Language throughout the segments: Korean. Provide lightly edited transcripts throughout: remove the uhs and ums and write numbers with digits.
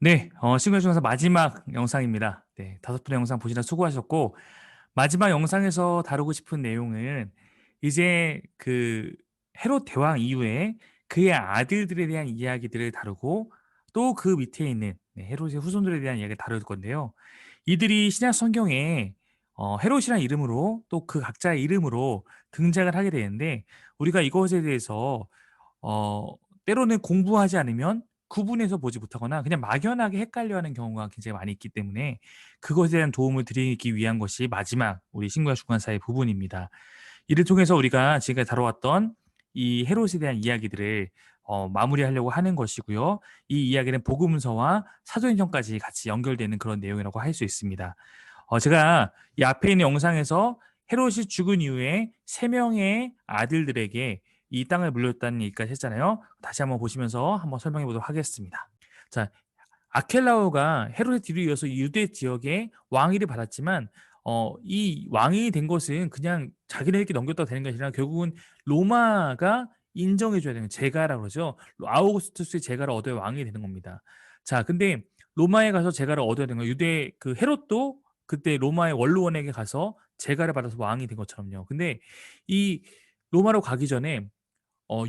네, 시뮬레이션 중에서 마지막 영상입니다. 네, 5분의 영상 보시느라 수고하셨고, 마지막 영상에서 다루고 싶은 내용은 이제 그 헤롯 대왕 이후에 그의 아들들에 대한 이야기들을 다루고 또 그 밑에 있는 헤롯의 후손들에 대한 이야기를 다룰 건데요. 이들이 신약 성경에 헤롯이라는 이름으로 또 그 각자의 이름으로 등장을 하게 되는데 우리가 이것에 대해서 어 때로는 공부하지 않으면 구분해서 보지 못하거나 그냥 막연하게 헷갈려하는 경우가 굉장히 많이 있기 때문에 그것에 대한 도움을 드리기 위한 것이 마지막 우리 신구약 주관사의 부분입니다. 이를 통해서 우리가 지금까지 다뤄왔던 이 헤롯에 대한 이야기들을 마무리하려고 하는 것이고요. 이 이야기는 복음서와 사도행전까지 같이 연결되는 그런 내용이라고 할 수 있습니다. 제가 이 앞에 있는 영상에서 헤롯이 죽은 이후에 세 명의 아들들에게 이 땅을 물렸다는 얘기까지 했잖아요. 다시 한번 보시면서 한번 설명해 보도록 하겠습니다. 자, 아켈라오가 헤롯의 뒤를 이어서 유대 지역의 왕위를 받았지만 이 왕이 된 것은 그냥 자기네들끼리 넘겼다고 되는 것이 아니라 결국은 로마가 인정해 줘야 되는 제가라고 그러죠. 아우구스투스의 제가를 얻어야 왕이 되는 겁니다. 자, 근데 로마에 가서 제가를 얻어야 되는 거예요. 유대 그 헤롯도 그때 로마의 원로원에게 가서 제가를 받아서 왕이 된 것처럼요. 근데 이 로마로 가기 전에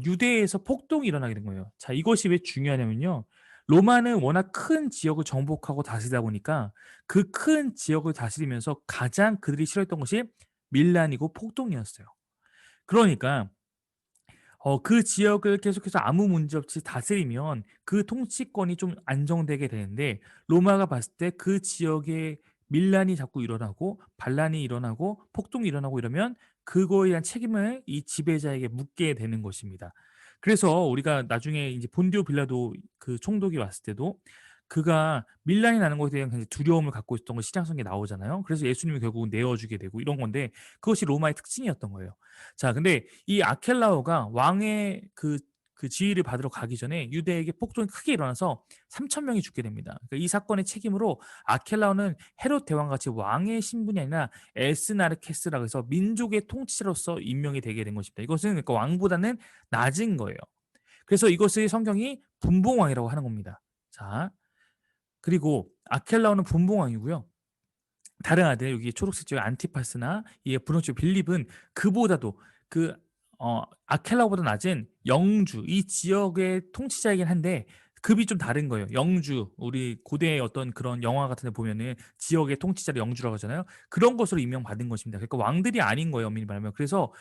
유대에서 폭동이 일어나게 된 거예요. 자, 이것이 왜 중요하냐면요. 로마는 워낙 큰 지역을 정복하고 다스리다 보니까 그 큰 지역을 다스리면서 가장 그들이 싫어했던 것이 밀란이고 폭동이었어요. 그러니까 그 지역을 계속해서 아무 문제 없이 다스리면 그 통치권이 좀 안정되게 되는데 로마가 봤을 때 그 지역에 밀란이 자꾸 일어나고 반란이 일어나고 폭동이 일어나고 이러면 그거에 대한 책임을 이 지배자에게 묻게 되는 것입니다. 그래서 우리가 나중에 이제 본디오 빌라도 그 총독이 왔을 때도 그가 밀란이 나는 것에 대한 굉장히 두려움을 갖고 있었던 거 신약성경에 나오잖아요. 그래서 예수님이 결국은 내어주게 되고 이런 건데 그것이 로마의 특징이었던 거예요. 자, 근데 이 아켈라오가 왕의 그 지위를 받으러 가기 전에 유대에게 폭동이 크게 일어나서 3천 명이 죽게 됩니다. 그러니까 이 사건의 책임으로 아켈라오는 헤롯 대왕같이 왕의 신분이 아니라 에스나르케스라고 해서 민족의 통치자로서 임명이 되게 된 것입니다. 이것은 그러니까 왕보다는 낮은 거예요. 그래서 이것을 성경이 분봉왕이라고 하는 겁니다. 자, 그리고 아켈라오는 분봉왕이고요. 다른 아들 여기 초록색 지역 안티파스나 이 분홍색 빌립은 그보다도 그 아켈라보다 낮은 영주 이 지역의 통치자이긴 한데 급이 좀 다른 거예요. 영주 우리 고대의 어떤 그런 영화 같은 데 보면은 지역의 통치자를 영주라고 하잖아요. 그런 것으로 임명받은 것입니다. 그러니까 왕들이 아닌 거예요. 엄밀히 말하면. 그래서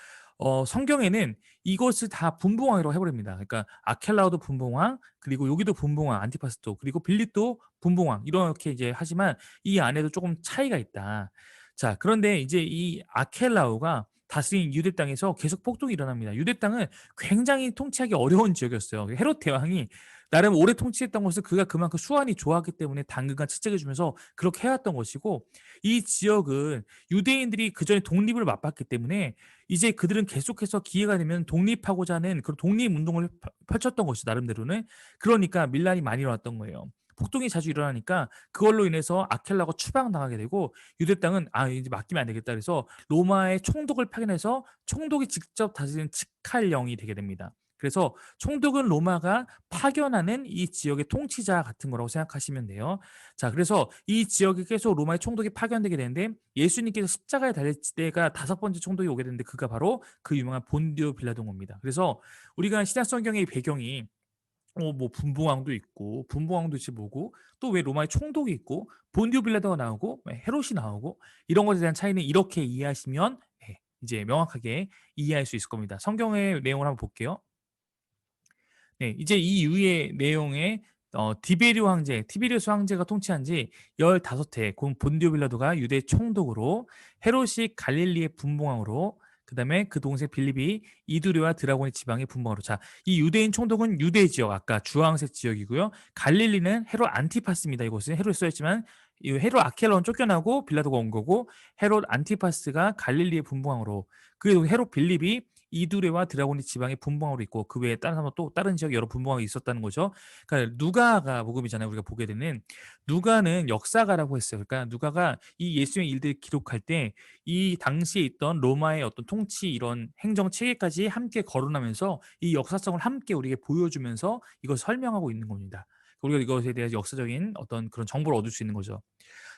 성경에는 이것을 다 분봉왕이라고 해버립니다. 그러니까 아켈라오도 분봉왕, 그리고 여기도 분봉왕, 안티파스도, 그리고 빌립도 분봉왕 이렇게 이제 하지만 이 안에도 조금 차이가 있다. 자, 그런데 이제 이 아켈라오가 다스린 유대 땅에서 계속 폭동이 일어납니다. 유대 땅은 굉장히 통치하기 어려운 지역이었어요. 헤롯 대왕이 나름 오래 통치했던 것을 그가 그만큼 수완이 좋았기 때문에 당근과 채찍을 주면서 그렇게 해왔던 것이고 이 지역은 유대인들이 그전에 독립을 맛봤기 때문에 이제 그들은 계속해서 기회가 되면 독립하고자 하는 그런 독립운동을 펼쳤던 것이죠. 나름대로는. 그러니까 밀란이 많이 일어났던 거예요. 폭동이 자주 일어나니까 그걸로 인해서 아켈라가 추방당하게 되고 유대 땅은 이제 맡기면 안 되겠다 그래서 로마의 총독을 파견해서 총독이 직접 다스리는 직할령이 되게 됩니다. 그래서 총독은 로마가 파견하는 이 지역의 통치자 같은 거라고 생각하시면 돼요. 자, 그래서 이 지역에 계속 로마의 총독이 파견되게 되는데 예수님께서 십자가에 달릴 때가 5번째 총독이 오게 되는데 그가 바로 그 유명한 본디오 빌라도입니다. 그래서 우리가 신약 성경의 배경이 뭐 분봉왕도 있고 분봉왕도 있지 뭐고 또 왜 로마의 총독이 있고 본디오 빌라도가 나오고 헤롯이 나오고 이런 것에 대한 차이는 이렇게 이해하시면 이제 명확하게 이해할 수 있을 겁니다. 성경의 내용을 한번 볼게요. 네, 이제 이 이후의 내용에 티베리우스 황제가 통치한 지 15해 본디오 빌라도가 유대 총독으로 헤롯이 갈릴리의 분봉왕으로 그다음에 그 동생 빌립이 이두레와 드라곤의 지방의 분봉으로 자, 이 유대인 총독은 유대 지역 아까 주황색 지역이고요. 갈릴리는 헤롯 안티파스입니다. 이곳은 헤롯이 써있지만 이 헤롯 아켈라온 쫓겨나고 빌라도가 온 거고 헤롯 안티파스가 갈릴리의 분봉왕으로 그 헤롯 빌립이 이두레와 드라곤의 지방의 분봉왕으로 있고 그 외에 다른 사람 또 다른 지역 여러 분봉왕이 있었다는 거죠. 그러니까 누가가 복음이잖아요. 우리가 보게 되는 누가는 역사가라고 했어요. 그러니까 누가가 이 예수의 일들을 기록할 때 이 당시에 있던 로마의 어떤 통치 이런 행정 체계까지 함께 거론하면서 이 역사성을 함께 우리에게 보여주면서 이걸 설명하고 있는 겁니다. 우리가 이것에 대한 역사적인 어떤 그런 정보를 얻을 수 있는 거죠.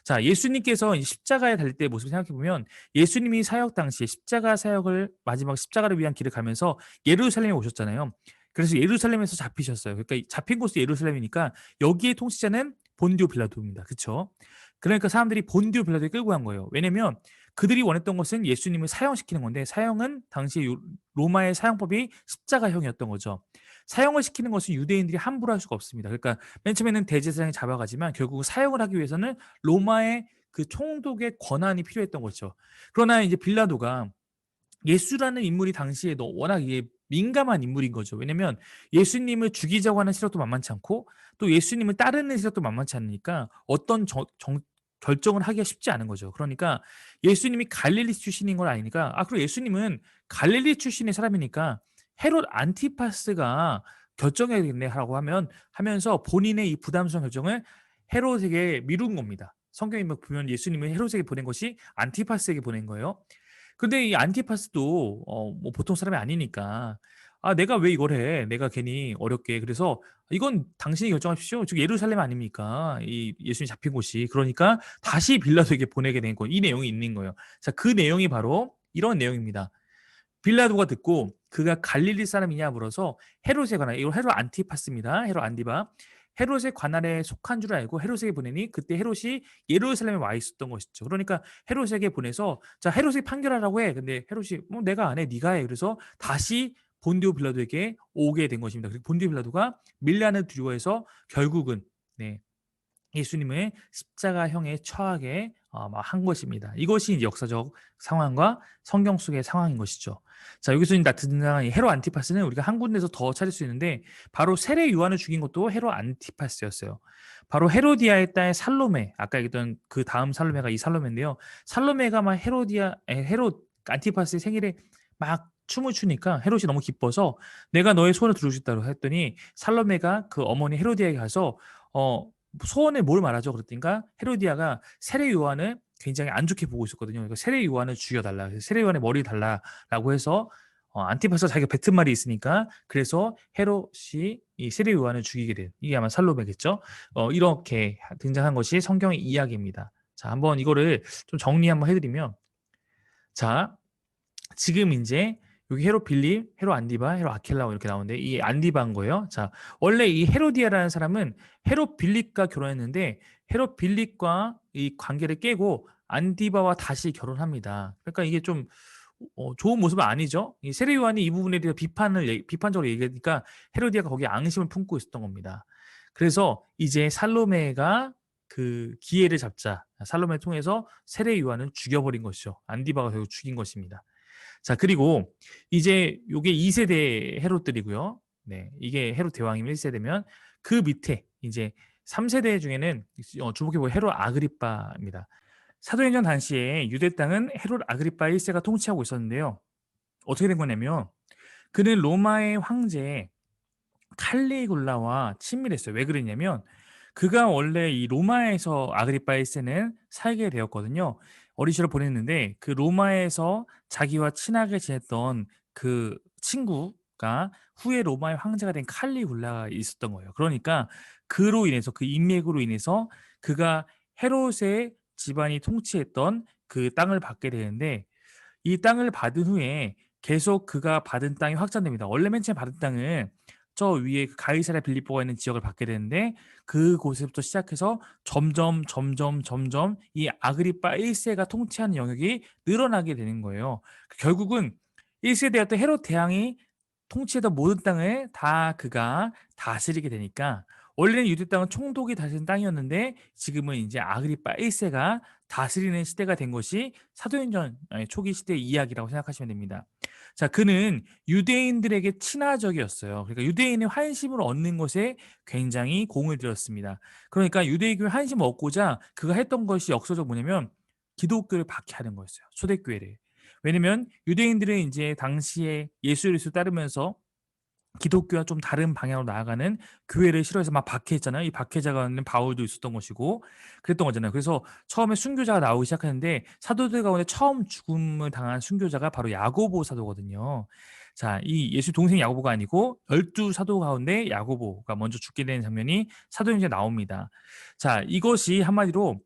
자, 예수님께서 이 십자가에 달릴 때의 모습을 생각해 보면 예수님이 사역 당시에 십자가 사역을 마지막 십자가를 위한 길을 가면서 예루살렘에 오셨잖아요. 그래서 예루살렘에서 잡히셨어요. 그러니까 잡힌 곳이 예루살렘이니까 여기에 통치자는 본디오 빌라도입니다. 그렇죠? 그러니까 사람들이 본디오 빌라도에 끌고 간 거예요. 왜냐면 그들이 원했던 것은 예수님을 사형시키는 건데 사형은 당시 로마의 사형법이 십자가형이었던 거죠. 사형을 시키는 것은 유대인들이 함부로 할 수가 없습니다. 그러니까 맨 처음에는 대제사장이 잡아가지만 결국 사형을 하기 위해서는 로마의 그 총독의 권한이 필요했던 거죠. 그러나 이제 빌라도가 예수라는 인물이 당시에 워낙 이게 민감한 인물인 거죠. 왜냐면 예수님을 죽이자고 하는 시력도 만만치 않고 또 예수님을 따르는 시력도 만만치 않으니까 어떤 결정을 하기가 쉽지 않은 거죠. 그러니까 예수님이 갈릴리 출신인 걸 아니까 그리고 예수님은 갈릴리 출신의 사람이니까 헤롯 안티파스가 결정해야겠네라고 하면서 본인의 이 부담스러운 결정을 헤롯에게 미룬 겁니다. 성경에 보면 예수님을 헤롯에게 보낸 것이 안티파스에게 보낸 거예요. 근데 이 안티파스도 뭐 보통 사람이 아니니까 내가 왜 이걸 해? 내가 괜히 어렵게. 그래서 이건 당신이 결정하십시오. 즉 예루살렘 아닙니까? 이 예수님이 잡힌 곳이. 그러니까 다시 빌라도에게 보내게 된 거. 이 내용이 있는 거예요. 자, 그 내용이 바로 이런 내용입니다. 빌라도가 듣고 그가 갈릴리 사람이냐 물어서 헤롯에 관한, 이거 헤롯 안티파스입니다. 헤롯 안디바. 헤롯의 관할에 속한 줄 알고 헤롯에게 보내니 그때 헤롯이 예루살렘에 와 있었던 것이죠. 그러니까 헤롯에게 보내서 자, 헤롯이 판결하라고 해. 근데 헤롯이 내가 안 해. 네가 해. 그래서 다시 본디오 빌라도에게 오게 된 것입니다. 그리고 본디오 빌라도가 밀란을 두려워해서 결국은 네, 예수님을 십자가형에 처하게 한 것입니다. 이것이 이제 역사적 상황과 성경 속의 상황인 것이죠. 자, 여기서 이제 등장한 이 헤롯 안티파스는 우리가 한 군데서 더 찾을 수 있는데 바로 세례 요한을 죽인 것도 헤롯 안티파스였어요. 바로 헤로디아의 딸 살로메, 아까 얘기했던 그 다음 살로메가 이 살로메인데요. 살로메가 막 헤롯 안티파스의 생일에 막 춤을 추니까 헤롯이 너무 기뻐서 내가 너의 소원을 들어주겠다고 했더니 살로메가 그 어머니 헤로디아에게 가서 소원에 뭘 말하죠? 그랬더니까 헤로디아가 세례 요한을 굉장히 안 좋게 보고 있었거든요. 그러니까 세례 요한을 죽여달라. 세례 요한의 머리 달라라고 해서 안티파스가 자기가 뱉은 말이 있으니까 그래서 헤롯이 이 세례 요한을 죽이게 된 이게 아마 살로메겠죠. 이렇게 등장한 것이 성경의 이야기입니다. 자, 한번 이거를 좀 정리 한번 해드리면 자, 지금 이제 여기 헤롯 빌립, 헤롯 안디바, 헤롯 아켈라 이렇게 나오는데 이 안디바인 거예요. 자, 원래 이 헤로디아라는 사람은 헤롯 빌립과 결혼했는데 헤롯 빌립과 이 관계를 깨고 안디바와 다시 결혼합니다. 그러니까 이게 좀 좋은 모습은 아니죠. 이 세례 요한이 이 부분에 대해서 비판적으로 얘기하니까 헤로디아가 거기에 앙심을 품고 있었던 겁니다. 그래서 이제 살로메가 그 기회를 잡자 살로메를 통해서 세례 요한을 죽여버린 것이죠. 안디바가 결국 죽인 것입니다. 자, 그리고 이제 요게 2세대 헤롯들이고요. 네, 이게 헤롯 대왕이면 1세대면 그 밑에 이제 3세대 중에는 주목해 보면 헤롯 아그리빠입니다. 사도행전 당시에 유대 땅은 헤롯 아그리빠 1세가 통치하고 있었는데요. 어떻게 된 거냐면 그는 로마의 황제 칼리굴라와 친밀했어요. 왜 그랬냐면 그가 원래 이 로마에서 아그리파 1세는 살게 되었거든요. 어린 시절을 보냈는데 그 로마에서 자기와 친하게 지냈던 그 친구가 후에 로마의 황제가 된 칼리굴라가 있었던 거예요. 그러니까 그로 인해서 그 인맥으로 인해서 그가 헤롯의 집안이 통치했던 그 땅을 받게 되는데 이 땅을 받은 후에 계속 그가 받은 땅이 확장됩니다. 원래 맨 처음에 받은 땅은 저 위에 그 가이사랴 빌립보가 있는 지역을 받게 되는데 그곳에부터 시작해서 점점 이 아그리파 1세가 통치하는 영역이 늘어나게 되는 거예요. 결국은 1세대였던 헤롯 대왕이 통치했던 모든 땅을 다 그가 다스리게 되니까 원래는 유대 땅은 총독이 다스리는 땅이었는데 지금은 이제 아그리파 1세가 다스리는 시대가 된 것이 사도행전 초기 시대의 이야기라고 생각하시면 됩니다. 자, 그는 유대인들에게 친화적이었어요. 그러니까 유대인의 환심을 얻는 것에 굉장히 공을 들였습니다. 그러니까 유대교의 환심을 얻고자 그가 했던 것이 역사적 뭐냐면 기독교를 박해하는 거였어요. 초대교회를. 왜냐면 유대인들은 이제 당시에 예수 그리스도를 따르면서 기독교와 좀 다른 방향으로 나아가는 교회를 싫어해서 막 박해했잖아요. 이 박해자가 있는 바울도 있었던 것이고 그랬던 거잖아요. 그래서 처음에 순교자가 나오기 시작했는데 사도들 가운데 처음 죽음을 당한 순교자가 바로 야고보 사도거든요. 자, 이 예수의 동생 야고보가 아니고 12 사도 가운데 야고보가 먼저 죽게 되는 장면이 사도행전에 나옵니다. 자, 이것이 한마디로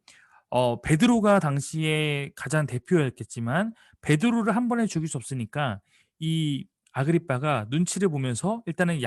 베드로가 당시에 가장 대표였겠지만 베드로를 한 번에 죽일 수 없으니까 이 아그리빠가 눈치를 보면서 일단은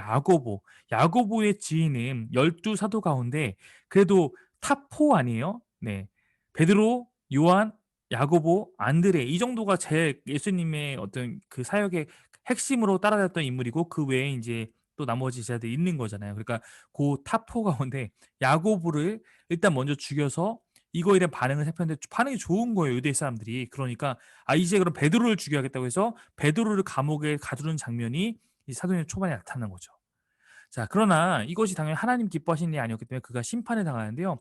야고보의 지인은 12 사도 가운데 그래도 탑4 아니에요? 네. 베드로, 요한, 야고보, 안드레 이 정도가 제일 예수님의 어떤 그 사역의 핵심으로 따라다녔던 인물이고 그 외에 인제 또 나머지 제자들이 있는 거잖아요. 그러니까 고 탑4 가운데 야고보를 일단 먼저 죽여서 이거에 대한 반응을 살폈는데 반응이 좋은 거예요, 유대 사람들이. 그러니까 이제 그럼 베드로를 죽여야겠다고 해서 베드로를 감옥에 가두는 장면이 이 사도행전 초반에 나타나는 거죠. 자, 그러나 이것이 당연히 하나님 기뻐하시는 일이 아니었기 때문에 그가 심판에 당하는데요.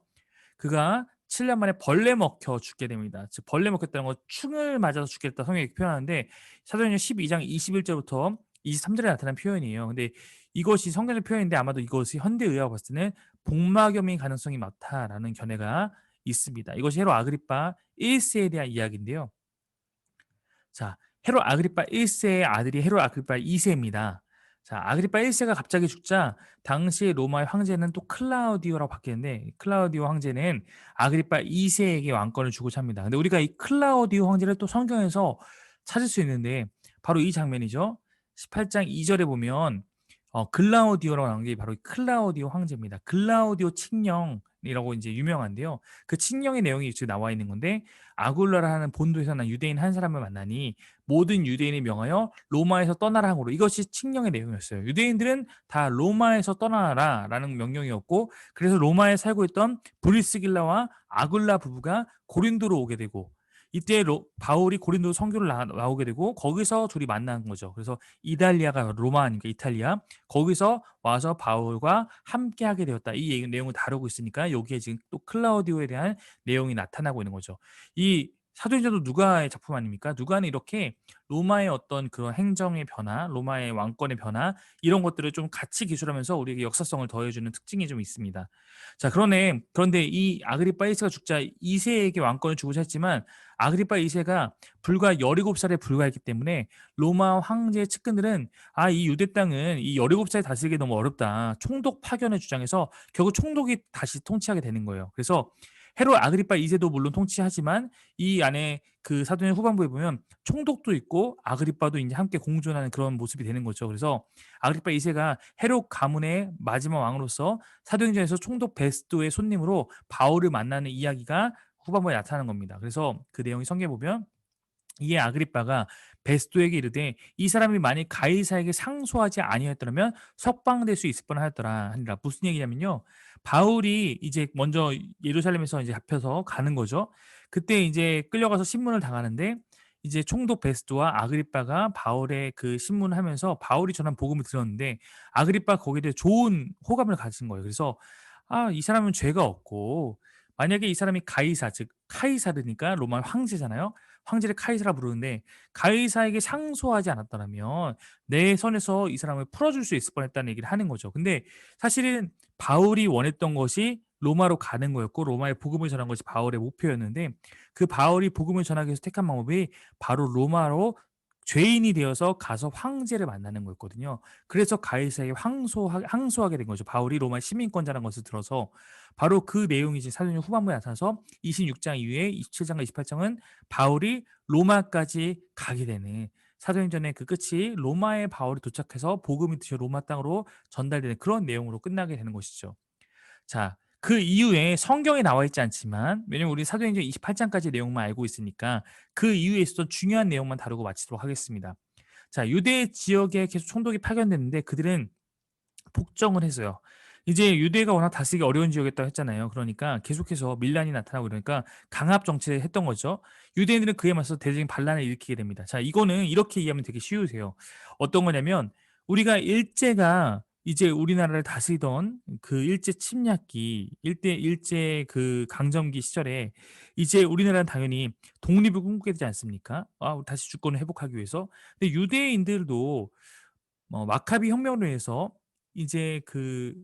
그가 7년 만에 벌레 먹혀 죽게 됩니다. 즉 벌레 먹혔다는 건 충을 맞아서 죽겠다 성경이 이렇게 표현하는데 사도행전 12장 21 절부터 23 절에 나타난 표현이에요. 근데 이것이 성경의 표현인데 아마도 이것이 현대 의학으로 봤을 때는 복막염인 가능성이 많다라는 견해가 있습니다. 이것이 헤롯 아그리파 1 세에 대한 이야기인데요. 자, 헤롯 아그리파 1 세의 아들이 헤롯 아그리파 2 세입니다. 자, 아그리파 1 세가 갑자기 죽자 당시 로마의 황제는 또 클라우디오라고 바뀌었는데 클라우디오 황제는 아그리파 2 세에게 왕권을 주고 찹니다. 근데 우리가 이 클라우디오 황제를 또 성경에서 찾을 수 있는데 바로 이 장면이죠. 18장 2 절에 보면 글라우디오라고 나온 게 바로 이 클라우디오 황제입니다. 글라우디오 칙령이라고 인제 유명한데요. 그 칙령의 내용이 지금 나와 있는 건데 아굴라라는 본도에서 난 유대인 한 사람을 만나니 모든 유대인이 명하여 로마에서 떠나라 함으로 이것이 칙령의 내용이었어요. 유대인들은 다 로마에서 떠나라라는 명령이었고 그래서 로마에 살고 있던 브리스길라와 아굴라 부부가 고린도로 오게 되고 이때 바울이 고린도 선교를 나오게 되고 거기서 둘이 만난 거죠. 그래서 이달리아가 로마 아닙니까? 이탈리아. 거기서 와서 바울과 함께하게 되었다. 이 내용을 다루고 있으니까 여기에 지금 또 클라우디오에 대한 내용이 나타나고 있는 거죠. 이 사도행전도 누가의 작품 아닙니까? 누가는 이렇게 로마의 어떤 그런 행정의 변화, 로마의 왕권의 변화 이런 것들을 좀 같이 기술하면서 우리에게 역사성을 더해주는 특징이 좀 있습니다. 자, 그런데 이 아그리파 1세가 죽자 2세에게 왕권을 주고자 했지만 아그리파 2세가 불과 17살에 불과했기 때문에 로마 황제의 측근들은 이 유대 땅은 이 17살에 다스리기 너무 어렵다. 총독 파견을 주장해서 결국 총독이 다시 통치하게 되는 거예요. 그래서 헤롯 아그리파 2세도 물론 통치하지만 이 안에 그 사도행 후반부에 보면 총독도 있고 아그리파도 이제 함께 공존하는 그런 모습이 되는 거죠. 그래서 아그리파 2세가 헤롯 가문의 마지막 왕으로서 사도행전에서 총독 베스도의 손님으로 바울을 만나는 이야기가 후반부에 나타나는 겁니다. 그래서 그 내용이 성경에 보면 이에 아그리빠가 베스도에게 이르되 이 사람이 만일 가이사에게 상소하지 아니하였더라면 석방될 수 있을 뻔하였더라 하니라. 무슨 얘기냐면요. 바울이 이제 먼저 예루살렘에서 이제 잡혀서 가는 거죠. 그때 이제 끌려가서 신문을 당하는데 이제 총독 베스도와 아그리빠가 바울의 그 신문을 하면서 바울이 전한 복음을 들었는데 아그리빠 거기에 대해 좋은 호감을 가진 거예요. 그래서 이 사람은 죄가 없고 만약에 이 사람이 가이사 즉 카이사르니까 로마 황제잖아요. 황제를 카이사라 부르는데 가이사에게 상소하지 않았더라면 내 선에서 이 사람을 풀어줄 수 있을 뻔했다는 얘기를 하는 거죠. 근데 사실은 바울이 원했던 것이 로마로 가는 거였고 로마에 복음을 전한 것이 바울의 목표였는데 그 바울이 복음을 전하기 위해서 택한 방법이 바로 로마로 죄인이 되어서 가서 황제를 만나는 거였거든요. 그래서 가이사에게 항소하게 된 거죠. 바울이 로마 시민권자라는 것을 들어서 바로 그 내용이 이제 사도행 후반부에 나타나서 26장 이후에 27장과 28장은 바울이 로마까지 가게 되는 사도행전의 그 끝이 로마에 바울이 도착해서 복음이 드디어 로마 땅으로 전달되는 그런 내용으로 끝나게 되는 것이죠. 자, 그 이후에 성경에 나와 있지 않지만 왜냐면 우리 사도행전 28장까지 내용만 알고 있으니까 그 이후에 있었던 중요한 내용만 다루고 마치도록 하겠습니다. 자, 유대 지역에 계속 총독이 파견됐는데 그들은 복종을 했어요. 이제 유대가 워낙 다스리기 어려운 지역이었다고 했잖아요. 그러니까 계속해서 밀란이 나타나고 이러니까 강압 정치를 했던 거죠. 유대인들은 그에 맞서 대대적인 반란을 일으키게 됩니다. 자, 이거는 이렇게 이해하면 되게 쉬우세요. 어떤 거냐면 우리가 일제가 이제 우리나라를 다스리던 그 일제 침략기, 일제 그 강점기 시절에 이제 우리나라는 당연히 독립을 꿈꾸게 되지 않습니까? 다시 주권을 회복하기 위해서. 근데 유대인들도 마카비 혁명으로 해서 이제 그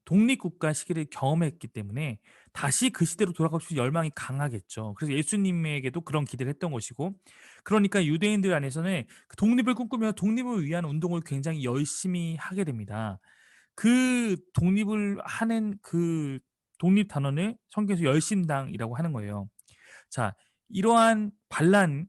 독립국가 시기를 경험했기 때문에 다시 그 시대로 돌아가고 싶은 열망이 강하겠죠. 그래서 예수님에게도 그런 기대를 했던 것이고, 그러니까 유대인들 안에서는 그 독립을 꿈꾸며 독립을 위한 운동을 굉장히 열심히 하게 됩니다. 그 독립을 하는 그 독립 단원을 성경에서 열심당이라고 하는 거예요. 자, 이러한 반란,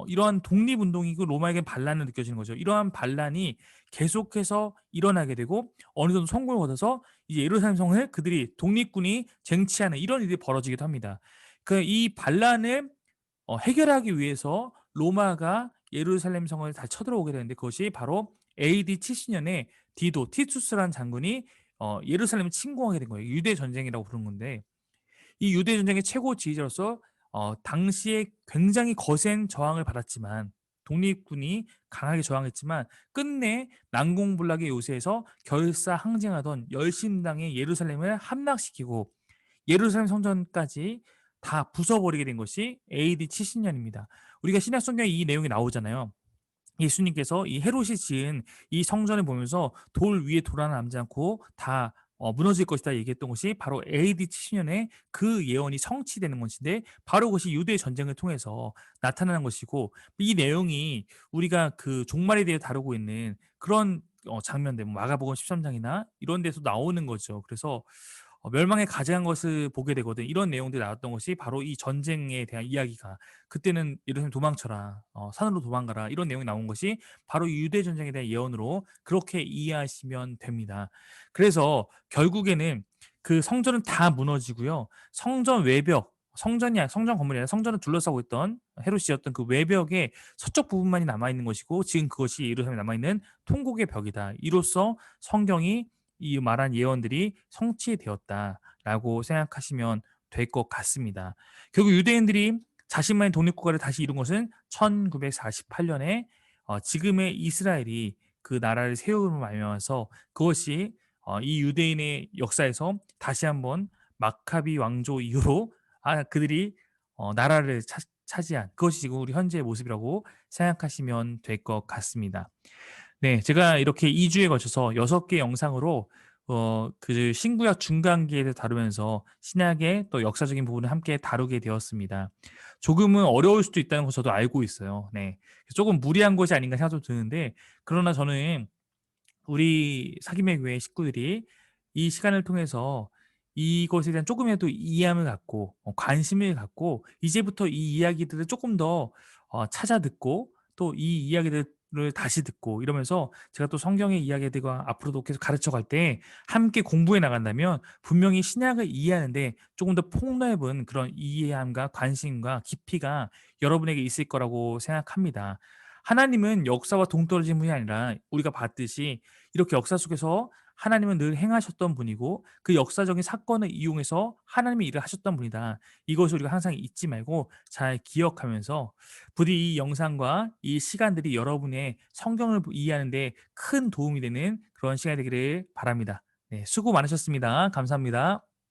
이러한 독립운동이고 로마에겐 반란으로 느껴지는 거죠. 이러한 반란이 계속해서 일어나게 되고 어느 정도 성공을 거둬서 이제 예루살렘 성을 그들이 독립군이 쟁취하는 이런 일이 벌어지기도 합니다. 그 이 반란을 해결하기 위해서 로마가 예루살렘 성을 다시 쳐들어오게 되는데, 그것이 바로 AD 70년에 디도 티투스라는 장군이 예루살렘을 침공하게 된 거예요. 유대 전쟁이라고 부르는 건데, 이 유대 전쟁의 최고 지휘자로서 당시에 굉장히 거센 저항을 받았지만, 독립군이 강하게 저항했지만 끝내 난공불락의 요새에서 결사항쟁하던 열심당의 예루살렘을 함락시키고 예루살렘 성전까지 다 부숴버리게 된 것이 AD 70년입니다. 우리가 신약 성경에 이 내용이 나오잖아요. 예수님께서 이 헤롯이 지은 이 성전을 보면서 돌 위에 돌 하나 남지 않고 다 무너질 것이다 얘기했던 것이 바로 AD 70년에 그 예언이 성취되는 것인데, 바로 그것이 유대 전쟁을 통해서 나타나는 것이고, 이 내용이 우리가 그 종말에 대해 다루고 있는 그런 장면들, 뭐 마가복음 13장이나 이런 데서 나오는 거죠. 그래서 멸망에 가증한 것을 보게 되거든. 이런 내용들이 나왔던 것이 바로 이 전쟁에 대한 이야기가, 그때는 예루살렘 도망쳐라, 산으로 도망가라, 이런 내용이 나온 것이 바로 유대 전쟁에 대한 예언으로 그렇게 이해하시면 됩니다. 그래서 결국에는 그 성전은 다 무너지고요. 성전 외벽, 성전 건물이 아니라 성전을 둘러싸고 있던 헤롯이었던 그 외벽의 서쪽 부분만이 남아 있는 것이고, 지금 그것이 예루살렘에 남아 있는 통곡의 벽이다. 이로써 성경이 이 말한 예언들이 성취되었다라고 생각하시면 될 것 같습니다. 결국 유대인들이 자신만의 독립국가를 다시 이룬 것은 1948년에 지금의 이스라엘이 그 나라를 세움으로 말미암아서, 그것이 이 유대인의 역사에서 다시 한번 마카비 왕조 이후로 그들이 나라를 차지한 그것이 지금 우리 현재의 모습이라고 생각하시면 될 것 같습니다. 네. 제가 이렇게 2 주에 걸쳐서 6개 영상으로 그 신구약 중간기에 대해서 다루면서 신약의 또 역사적인 부분을 함께 다루게 되었습니다. 조금은 어려울 수도 있다는 거 저도 알고 있어요. 네. 조금 무리한 것이 아닌가 생각도 드는데, 그러나 저는 우리 사김의 교회 식구들이 이 시간을 통해서 이것에 대한 조금이라도 이해함을 갖고 관심을 갖고 이제부터 이 이야기들을 조금 더 찾아 듣고 또 이 이야기들을 다시 듣고 이러면서 제가 또 성경의 이야기들과 앞으로도 계속 가르쳐 갈 때 함께 공부해 나간다면 분명히 신약을 이해하는 데 조금 더 폭넓은 그런 이해함과 관심과 깊이가 여러분에게 있을 거라고 생각합니다. 하나님은 역사와 동떨어진 분이 아니라 우리가 봤듯이 이렇게 역사 속에서 하나님은 늘 행하셨던 분이고 그 역사적인 사건을 이용해서 하나님의 일을 하셨던 분이다. 이것을 우리가 항상 잊지 말고 잘 기억하면서 부디 이 영상과 이 시간들이 여러분의 성경을 이해하는 데 큰 도움이 되는 그런 시간이 되기를 바랍니다. 네, 수고 많으셨습니다. 감사합니다.